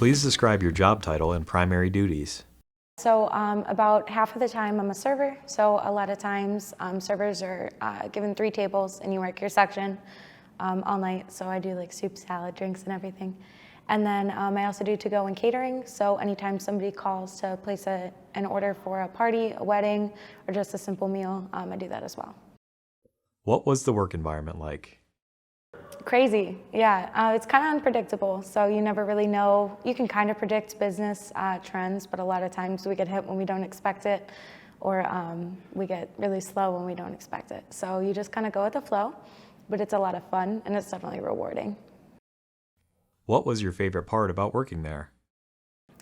Please describe your job title and primary duties. So about half of the time I'm a server, so a lot of times servers are given 3 tables and you work your section all night, so I do like soup, salad, drinks, and everything. And then I also do to-go and catering, so anytime somebody calls to place an order for a party, a wedding, or just a simple meal, I do that as well. What was the work environment like? Crazy, yeah. It's kind of unpredictable, so you never really know. You can kind of predict business trends, but a lot of times we get hit when we don't expect it, or we get really slow when we don't expect it. So you just kind of go with the flow, but it's a lot of fun, and it's definitely rewarding. What was your favorite part about working there?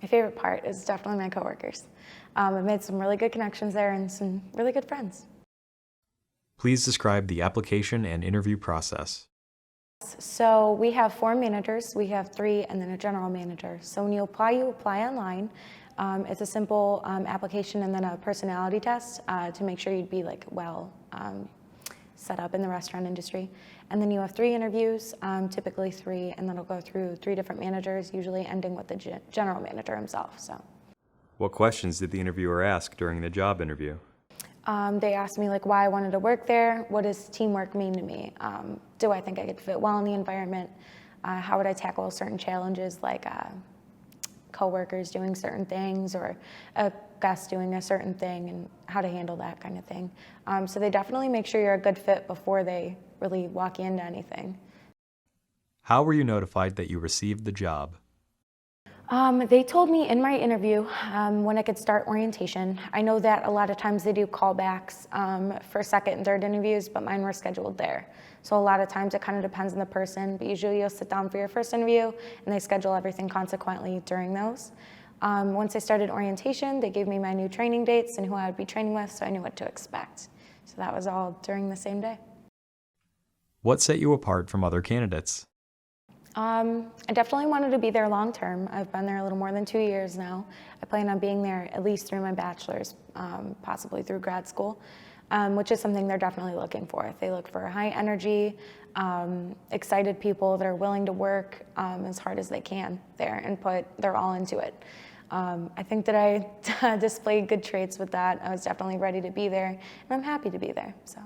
My favorite part is definitely my coworkers. I've made some really good connections there and some really good friends. Please describe the application and interview process. So we have 4 managers, we have 3, and then a general manager. So when you apply online. It's a simple application and then a personality test to make sure you'd be like well set up in the restaurant industry. And then you have 3 interviews, typically 3, and then it'll go through 3 different managers, usually ending with the general manager himself. So. What questions did the interviewer ask during the job interview? They asked me like why I wanted to work there, what does teamwork mean to me, do I think I could fit well in the environment, how would I tackle certain challenges like coworkers doing certain things or a guest doing a certain thing and how to handle that kind of thing. So they definitely make sure you're a good fit before they really walk you into anything. How were you notified that you received the job? They told me in my interview when I could start orientation. I know that a lot of times they do callbacks for 2nd and 3rd interviews, but mine were scheduled there. So a lot of times it kind of depends on the person, but usually you'll sit down for your first interview and they schedule everything consequently during those. Once I started orientation, they gave me my new training dates and who I would be training with, so I knew what to expect. So that was all during the same day. What set you apart from other candidates? I definitely wanted to be there long term. I've been there a little more than 2 years now. I plan on being there at least through my bachelor's, possibly through grad school, which is something they're definitely looking for. They look for high energy, excited people that are willing to work as hard as they can there and put their all into it. I think that I displayed good traits with that. I was definitely ready to be there, and I'm happy to be there. So.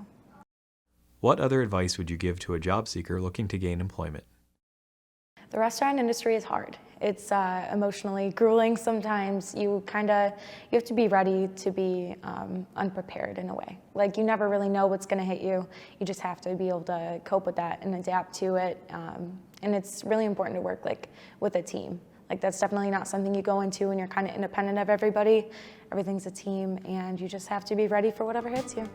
What other advice would you give to a job seeker looking to gain employment? The restaurant industry is hard. It's emotionally grueling sometimes. You have to be ready to be unprepared in a way. Like you never really know what's going to hit you. You just have to be able to cope with that and adapt to it. And it's really important to work like with a team. Like that's definitely not something you go into when you're kind of independent of everybody. Everything's a team, and you just have to be ready for whatever hits you.